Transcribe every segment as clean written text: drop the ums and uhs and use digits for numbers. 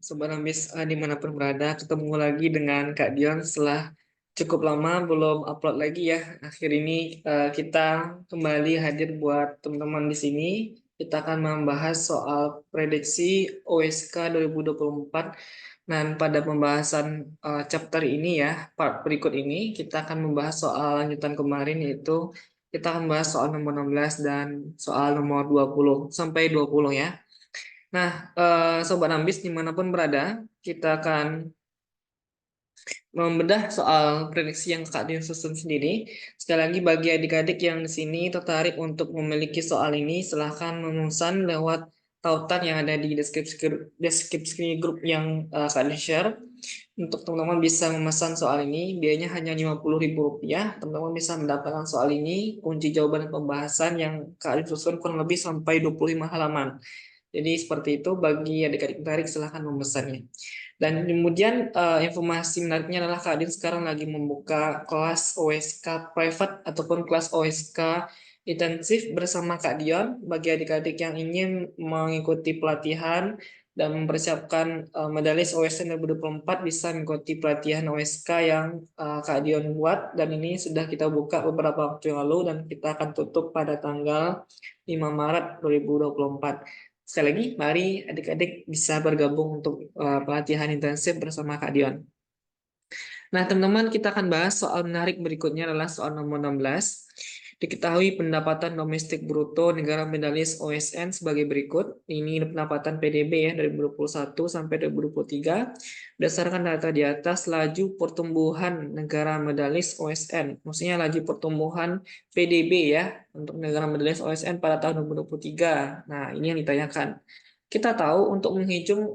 Sobat Ambis dimanapun berada, ketemu lagi dengan Kak Dion setelah cukup lama belum upload lagi ya. Akhir ini kita kembali hadir buat teman-teman di sini. Kita akan membahas soal prediksi OSK 2024. Dan pada pembahasan chapter ini ya, part berikut ini, kita akan membahas soal lanjutan kemarin yaitu kita akan membahas soal nomor 16 dan soal nomor 20 sampai 20 ya. Nah, Sobat Ambis dimanapun berada, kita akan membedah soal prediksi yang Kak Dian susun sendiri. Sekali lagi bagi adik-adik yang di sini tertarik untuk memiliki soal ini, silahkan memesan lewat tautan yang ada di deskripsi grup yang Kak Dian share. Untuk teman-teman bisa memesan soal ini, biayanya hanya Rp50.000. Teman-teman bisa mendapatkan soal ini, kunci jawaban dan pembahasan yang Kak Dian susun kurang lebih sampai 25 halaman. Jadi seperti itu bagi adik-adik tertarik silahkan memesannya. Dan kemudian informasi menariknya adalah Kak Adin sekarang lagi membuka kelas OSK private ataupun kelas OSK intensif bersama Kak Dion bagi adik-adik yang ingin mengikuti pelatihan dan mempersiapkan medalis OSN 2024 bisa mengikuti pelatihan OSK yang Kak Dion buat dan ini sudah kita buka beberapa waktu yang lalu dan kita akan tutup pada tanggal 5 Maret 2024. Sekali lagi, mari adik-adik bisa bergabung untuk pelatihan intensif bersama Kak Dion. Nah, teman-teman, kita akan bahas soal menarik berikutnya adalah soal nomor 16. Diketahui pendapatan domestik bruto negara medalis OSN sebagai berikut. Ini pendapatan PDB ya dari 2021 sampai 2023. Berdasarkan data di atas, laju pertumbuhan negara medalis OSN. Maksudnya laju pertumbuhan PDB ya untuk negara medalis OSN pada tahun 2023. Nah, ini yang ditanyakan. Kita tahu untuk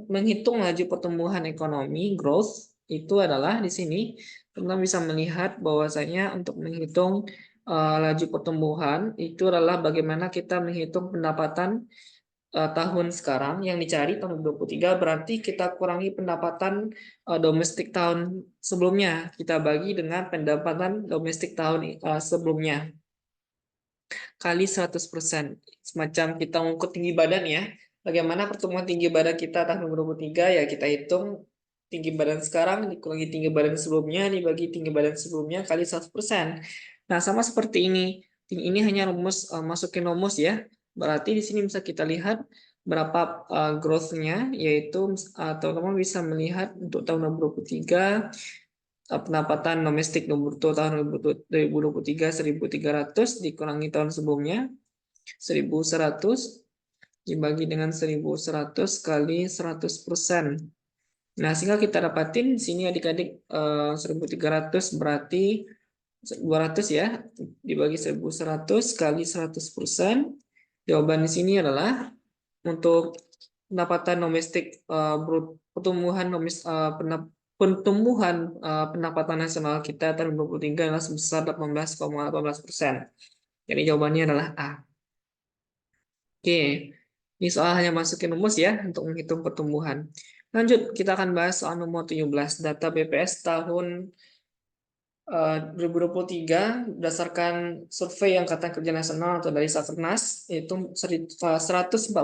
menghitung laju pertumbuhan ekonomi growth itu adalah di sini teman bisa melihat bahwasanya untuk menghitung laju pertumbuhan itu adalah bagaimana kita menghitung pendapatan tahun sekarang yang dicari tahun 2023 berarti kita kurangi pendapatan domestik tahun sebelumnya kita bagi dengan pendapatan domestik tahun sebelumnya kali 100%. Semacam kita mengukur tinggi badan ya. Bagaimana pertumbuhan tinggi badan kita tahun 2023 ya kita hitung tinggi badan sekarang dikurangi tinggi badan sebelumnya dibagi tinggi badan sebelumnya kali 100%. Nah, sama seperti ini. Ini hanya rumus masukin rumus ya. Berarti di sini bisa kita lihat berapa growth-nya yaitu teman-teman bisa melihat untuk tahun 2023 pendapatan domestik bruto tahun 2023 1.300 dikurangi tahun sebelumnya 1.100 dibagi dengan 1.100 kali 100%. Nah, sehingga kita dapatin di sini adik-adik 1.300 berarti 200 ya dibagi 1.100 kali 100%. Jawaban di sini adalah untuk pendapatan domestik pertumbuhan pendapatan nasional kita tahun 2023 adalah sebesar 18,18%. Jadi jawabannya adalah A. Oke, ini soal hanya masukin rumus ya untuk menghitung pertumbuhan. Lanjut, kita akan bahas soal nomor 17, data BPS tahun 2023 berdasarkan survei Angkatan Kerja Nasional atau dari Sakernas itu 147,71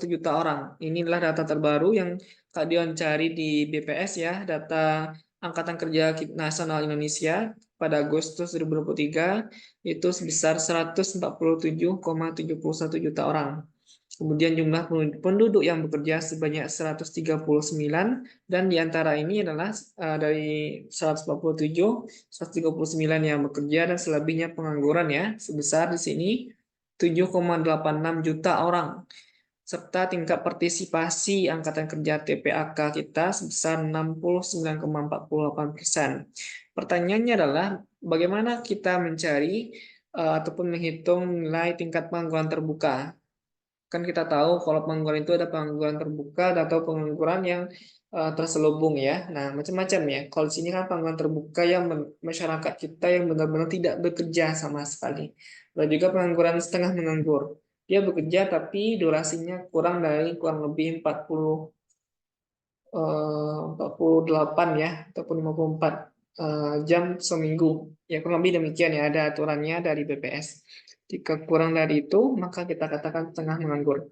juta orang. Inilah data terbaru yang Kak Dion cari di BPS ya, data Angkatan Kerja Nasional Indonesia pada Agustus 2023 itu sebesar 147,71 juta orang. Kemudian jumlah penduduk yang bekerja sebanyak 139 dan di antara ini adalah dari 147, 139 yang bekerja dan selebihnya pengangguran ya, sebesar di sini 7,86 juta orang serta tingkat partisipasi angkatan kerja TPAK kita sebesar 69,48%. Pertanyaannya adalah bagaimana kita mencari ataupun menghitung nilai tingkat pengangguran terbuka. Kan kita tahu kalau pengangguran itu ada pengangguran terbuka atau pengangguran yang terselubung ya. Nah, macam-macam ya. Kalau di sini kan pengangguran terbuka yang masyarakat kita yang benar-benar tidak bekerja sama sekali. Dan juga pengangguran setengah menganggur. Dia bekerja tapi durasinya kurang lebih 48 ya ataupun 54 jam seminggu. Ya kurang lebih demikian ya ada aturannya dari BPS. Jika kurang dari itu maka kita katakan setengah menganggur.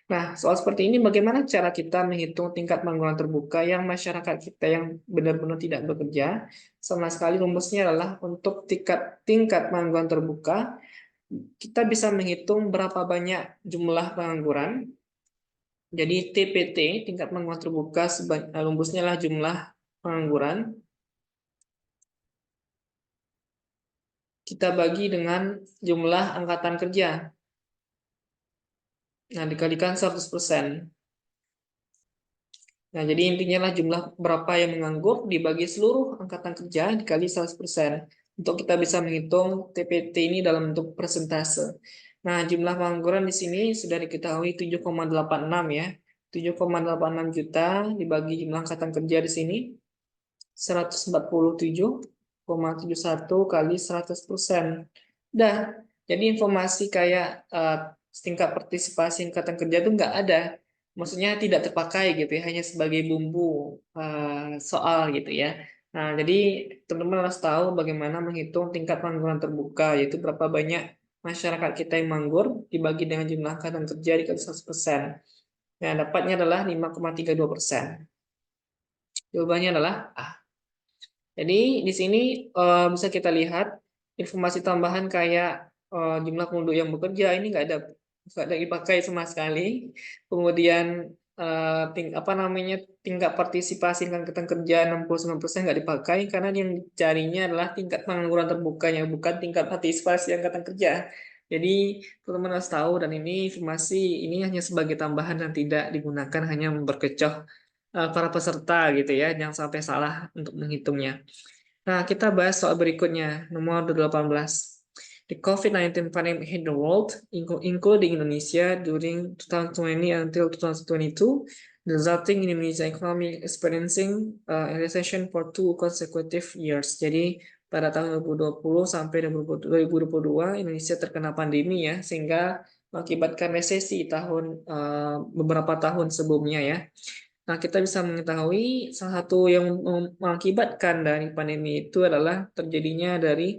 Nah, soal seperti ini bagaimana cara kita menghitung tingkat pengangguran terbuka yang masyarakat kita yang benar-benar tidak bekerja? Sama sekali rumusnya adalah untuk tingkat pengangguran terbuka, kita bisa menghitung berapa banyak jumlah pengangguran. Jadi TPT, tingkat pengangguran terbuka, rumusnya adalah jumlah pengangguran. Kita bagi dengan jumlah angkatan kerja. Nah, dikalikan 100%. Nah, jadi intinya lah jumlah berapa yang menganggur dibagi seluruh angkatan kerja dikali 100%. Untuk kita bisa menghitung TPT ini dalam bentuk persentase. Nah, jumlah pengangguran di sini sudah diketahui 7,86 ya. 7,86 juta dibagi jumlah angkatan kerja di sini 147,71 kali 100%. Dah, jadi informasi kayak tingkat partisipasi angkatan kerja itu nggak ada. Maksudnya tidak terpakai gitu ya, hanya sebagai bumbu soal gitu ya. Nah, jadi teman-teman harus tahu bagaimana menghitung tingkat pengangguran terbuka, yaitu berapa banyak masyarakat kita yang menganggur dibagi dengan jumlah angkatan kerja dikali 100%. Nah, dapatnya adalah 5,32%. Jawabannya adalah A. Jadi di sini bisa kita lihat informasi tambahan kayak jumlah penduduk yang bekerja ini nggak ada dipakai sama sekali. Kemudian apa namanya tingkat partisipasi angkatan kerja 69% nggak dipakai karena yang dicarinya adalah tingkat pengangguran terbukanya bukan tingkat partisipasi angkatan kerja. Jadi teman-teman harus tahu dan ini informasi ini hanya sebagai tambahan dan tidak digunakan hanya memperkecoh para peserta gitu ya, jangan sampai salah untuk menghitungnya. Nah, kita bahas soal berikutnya, nomor 18. The COVID-19 pandemic hit the world, including Indonesia, during 2020 until 2022, resulting in Indonesia economy experiencing a recession for 2 consecutive years. Jadi, pada tahun 2020 sampai 2022, Indonesia terkena pandemi ya, sehingga mengakibatkan resesi beberapa tahun sebelumnya ya. Nah, kita bisa mengetahui salah satu yang mengakibatkan dari pandemi itu adalah terjadinya dari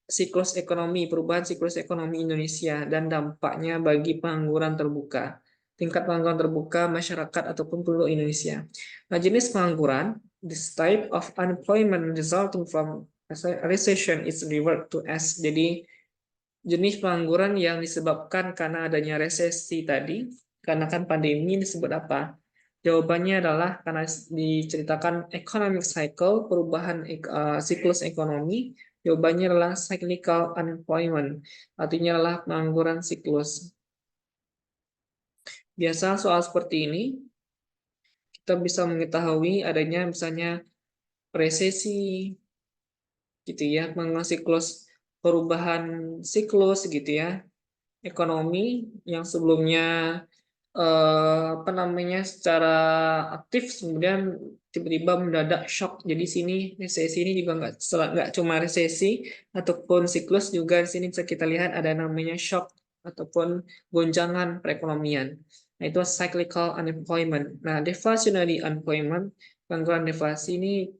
perubahan siklus ekonomi Indonesia dan dampaknya bagi pengangguran terbuka, tingkat pengangguran terbuka masyarakat ataupun penduduk Indonesia. Nah, jenis pengangguran, this type of unemployment resulting from recession is referred to as. Jadi, jenis pengangguran yang disebabkan karena adanya resesi tadi, karena kan pandemi disebut apa? Jawabannya adalah karena diceritakan economic cycle, perubahan siklus ekonomi. Jawabannya adalah cyclical unemployment, artinya adalah pengangguran siklus. Biasa soal seperti ini, kita bisa mengetahui adanya misalnya resesi, gitu ya, pengangguran siklus, perubahan siklus, gitu ya, ekonomi yang sebelumnya apa namanya secara aktif kemudian tiba-tiba mendadak shock. Jadi sini resesi ini juga nggak cuma resesi ataupun siklus, juga di sini bisa kita lihat ada namanya shock ataupun gonjangan perekonomian. Nah, itu cyclical unemployment. Nah, deflationary unemployment, pengangguran deflasi ini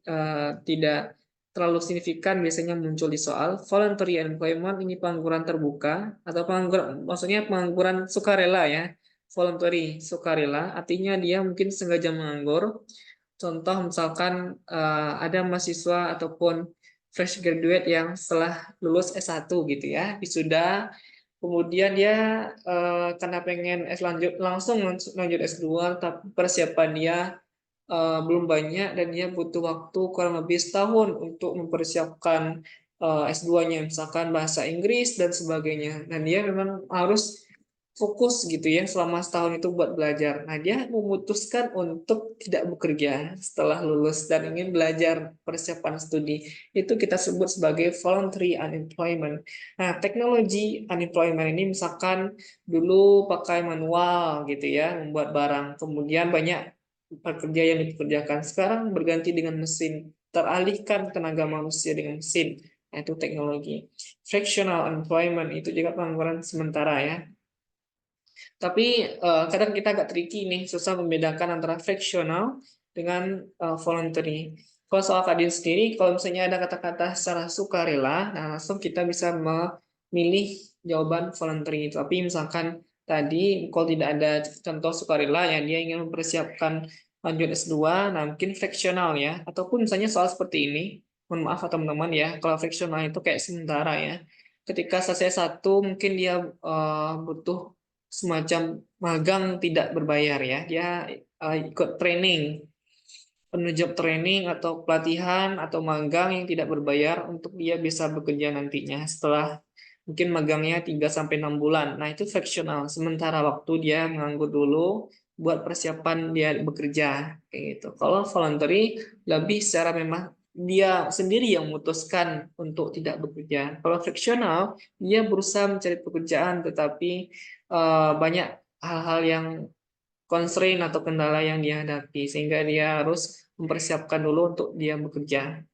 tidak terlalu signifikan biasanya muncul di soal. Voluntary unemployment ini pengangguran terbuka atau pengangguran, maksudnya pengangguran sukarela ya. Voluntary sukarela artinya dia mungkin sengaja menganggur. Contoh misalkan ada mahasiswa ataupun fresh graduate yang setelah lulus S1 gitu ya, wisuda, kemudian dia karena pengen langsung lanjut S2, tapi persiapan dia belum banyak dan dia butuh waktu kurang lebih setahun untuk mempersiapkan S2-nya, misalkan bahasa Inggris dan sebagainya. Dan dia memang harus fokus gitu ya selama setahun itu buat belajar. Nah, dia memutuskan untuk tidak bekerja setelah lulus dan ingin belajar persiapan studi. Itu kita sebut sebagai voluntary unemployment. Nah, teknologi unemployment ini misalkan dulu pakai manual gitu ya, membuat barang. Kemudian banyak pekerja yang dipekerjakan sekarang berganti dengan mesin, teralihkan tenaga manusia dengan mesin, yaitu teknologi. Fractional unemployment itu juga pengangguran sementara ya. Tapi kadang kita agak tricky nih, susah membedakan antara fractional dengan voluntary. Kalau soal keadilan sendiri, kalau misalnya ada kata-kata secara sukarela, nah langsung kita bisa memilih jawaban voluntary. Tapi misalkan tadi kalau tidak ada contoh sukarela yang dia ingin mempersiapkan lanjut S2, nah mungkin fractional ya, ataupun misalnya soal seperti ini, mohon maaf teman-teman ya, kalau fractional itu kayak sementara ya, ketika selesai satu mungkin dia butuh semacam magang tidak berbayar ya, dia ikut training, penuh job training atau pelatihan atau magang yang tidak berbayar untuk dia bisa bekerja nantinya setelah mungkin magangnya 3 sampai 6 bulan. Nah, itu fractional. Sementara waktu dia menganggur dulu buat persiapan dia bekerja kayak gitu. Kalau voluntary lebih secara memang dia sendiri yang memutuskan untuk tidak bekerja. Kalau fractional dia berusaha mencari pekerjaan tetapi banyak hal-hal yang constraint atau kendala yang dia hadapi sehingga dia harus mempersiapkan dulu untuk dia bekerja.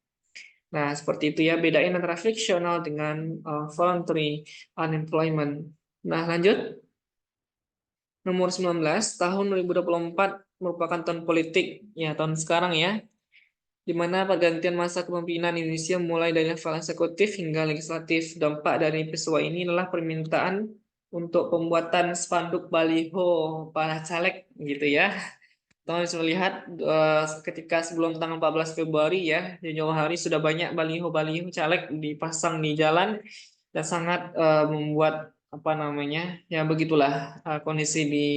Nah, seperti itu ya, bedain antara frictional dengan voluntary unemployment. Nah, lanjut. Nomor 19, tahun 2024 merupakan tahun politik, ya tahun sekarang ya, di mana pergantian masa kepemimpinan Indonesia mulai dari level eksekutif hingga legislatif. Dampak dari peristiwa ini adalah permintaan untuk pembuatan spanduk baliho para caleg gitu ya. Teman bisa melihat ketika sebelum tanggal 14 Februari ya, jauh hari sudah banyak baliho-baliho caleg dipasang di jalan dan sangat membuat apa namanya ya begitulah kondisi di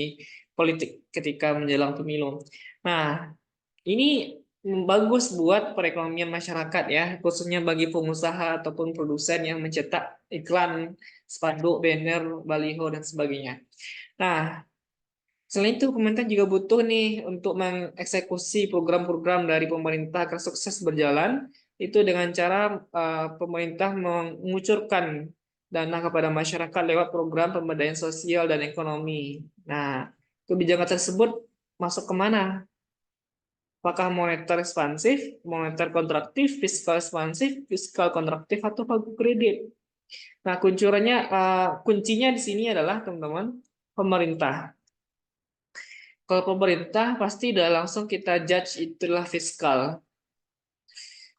politik ketika menjelang pemilu. Nah, ini bagus buat perekonomian masyarakat ya, khususnya bagi pengusaha ataupun produsen yang mencetak iklan, spanduk, banner, baliho dan sebagainya. Nah, selain itu, pemerintah juga butuh nih untuk mengeksekusi program-program dari pemerintah agar sukses berjalan, itu dengan cara pemerintah mengucurkan dana kepada masyarakat lewat program pemberdayaan sosial dan ekonomi. Nah, kebijakan tersebut masuk kemana? Apakah moneter ekspansif, moneter kontraktif, fiskal ekspansif, fiskal kontraktif, atau pagu kredit? Nah, kuncinya di sini adalah teman-teman pemerintah. Kalau pemerintah pasti udah langsung kita judge itulah fiskal.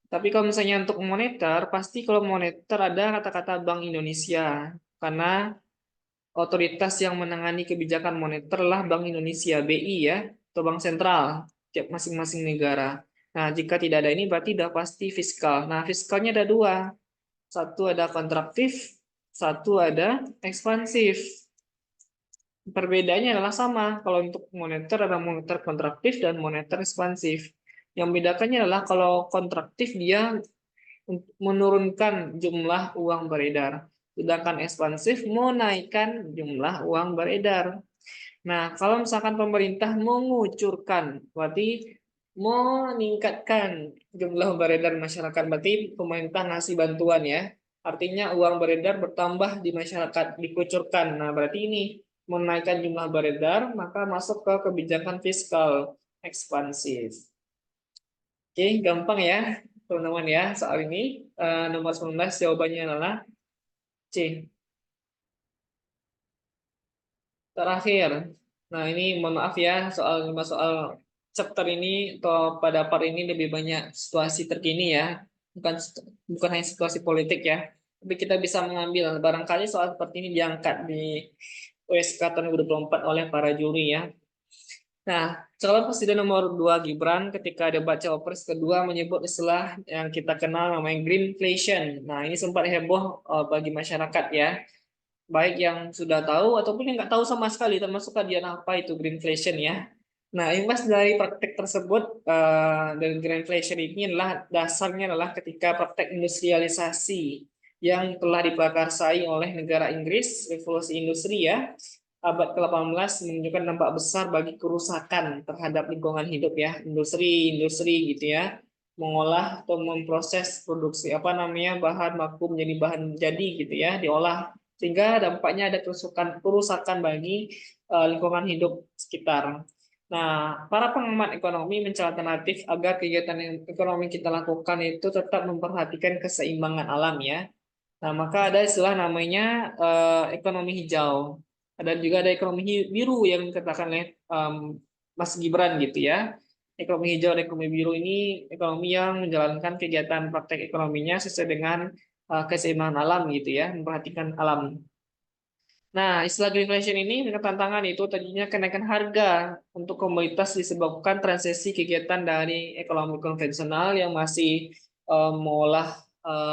Tapi kalau misalnya untuk moneter, pasti kalau moneter ada kata-kata Bank Indonesia. Karena otoritas yang menangani kebijakan moneter adalah Bank Indonesia, BI ya, atau Bank Sentral, tiap masing-masing negara. Nah, jika tidak ada ini berarti udah pasti fiskal. Nah, fiskalnya ada dua. Satu ada kontraktif, satu ada ekspansif. Perbedaannya adalah sama. Kalau untuk moneter ada moneter kontraktif dan moneter ekspansif. Yang membedakannya adalah kalau kontraktif dia menurunkan jumlah uang beredar. Sedangkan ekspansif menaikkan jumlah uang beredar. Nah, kalau misalkan pemerintah mengucurkan, berarti meningkatkan jumlah beredar masyarakat, berarti pemerintah ngasih bantuan ya. Artinya uang beredar bertambah di masyarakat, dikucurkan. Nah, berarti ini menaikkan jumlah beredar, maka masuk ke kebijakan fiskal ekspansif. Oke, gampang ya, teman-teman ya, soal ini. Nomor 19 jawabannya adalah C. Terakhir. Nah, ini mohon maaf ya, soal chapter ini atau pada part ini lebih banyak situasi terkini ya. Bukan bukan hanya situasi politik ya. Tapi kita bisa mengambil barangkali soal seperti ini diangkat di USK tahun 2024 oleh para juri ya. Nah, calon presiden nomor 2 Gibran ketika debat cawapres kedua menyebut istilah yang kita kenal namanya greenflation. Nah, ini sempat heboh bagi masyarakat ya, baik yang sudah tahu ataupun yang nggak tahu sama sekali, termasuk kajian apa itu greenflation ya. Nah, imbas dari praktek tersebut dan greenflation ini adalah dasarnya adalah ketika praktek industrialisasi yang telah diprakarsai oleh negara Inggris, revolusi industri ya, abad ke-18 menunjukkan dampak besar bagi kerusakan terhadap lingkungan hidup ya, industri gitu ya, mengolah atau memproses produksi apa namanya bahan baku menjadi bahan jadi gitu ya, diolah sehingga dampaknya ada kerusakan bagi lingkungan hidup sekitar. Nah, para pengamat ekonomi mencari alternatif agar kegiatan yang ekonomi kita lakukan itu tetap memperhatikan keseimbangan alam ya. Nah, maka ada istilah namanya ekonomi hijau. Ada juga ada ekonomi biru yang dikatakan oleh Mas Gibran gitu ya. Ekonomi hijau dan ekonomi biru ini ekonomi yang menjalankan kegiatan praktek ekonominya sesuai dengan keseimbangan alam gitu ya, memperhatikan alam. Nah, istilah greenflation ini dengan tantangan itu tadinya kenaikan harga untuk komoditas disebabkan transisi kegiatan dari ekonomi konvensional yang masih mengolah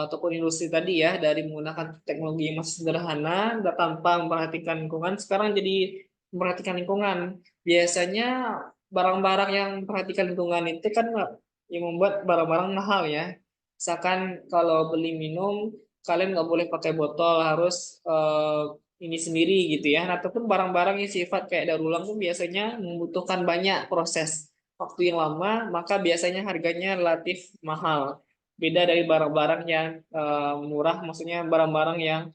ataupun industri tadi ya dari menggunakan teknologi yang masih sederhana dan tanpa memperhatikan lingkungan sekarang jadi memperhatikan lingkungan. Biasanya barang-barang yang memperhatikan lingkungan itu kan yang membuat barang-barang mahal ya. Misalkan kalau beli minum kalian nggak boleh pakai botol harus ini sendiri gitu ya. Nah, ataupun barang-barang yang sifat kayak daur ulang tuh biasanya membutuhkan banyak proses waktu yang lama, maka biasanya harganya relatif mahal. Beda dari barang-barang yang murah, maksudnya barang-barang yang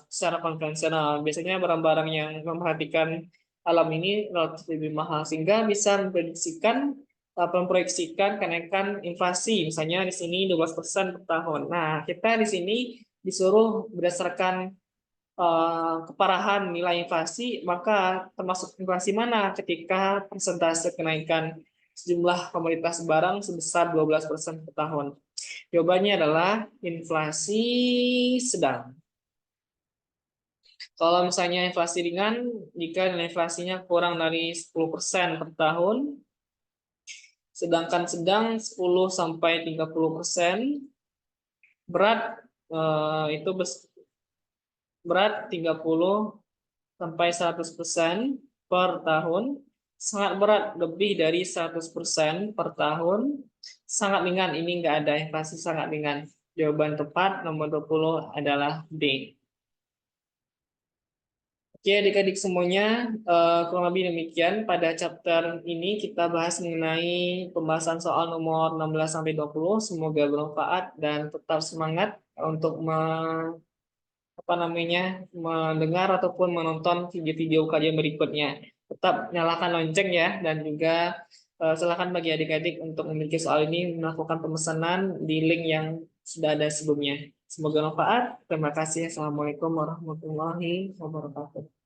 secara konvensional. Biasanya barang-barang yang memperhatikan alam ini relatif lebih mahal, sehingga bisa memproyeksikan kenaikan inflasi. Misalnya di sini 12% per tahun. Nah, kita di sini disuruh berdasarkan keparahan nilai inflasi, maka termasuk inflasi mana ketika persentase kenaikan sejumlah komoditas barang sebesar 12% per tahun. Jawabannya adalah inflasi sedang. Kalau misalnya inflasi ringan, jika nilai inflasinya kurang dari 10% per tahun, sedangkan sedang 10 sampai 30%, berat itu berat 30 sampai 100% per tahun, sangat berat lebih dari 100% per tahun, sangat ringan ini nggak ada inflasi sangat ringan. Jawaban tepat nomor 20 adalah D. Oke, adik-adik semuanya, kurang lebih demikian. Pada chapter ini kita bahas mengenai pembahasan soal nomor 16 sampai 20. Semoga bermanfaat dan tetap semangat untuk apa namanya mendengar ataupun menonton video-video kajian berikutnya. Tetap nyalakan lonceng ya dan juga silakan bagi adik-adik untuk memiliki soal ini melakukan pemesanan di link yang sudah ada sebelumnya. Semoga bermanfaat. Terima kasih. Assalamualaikum warahmatullahi wabarakatuh.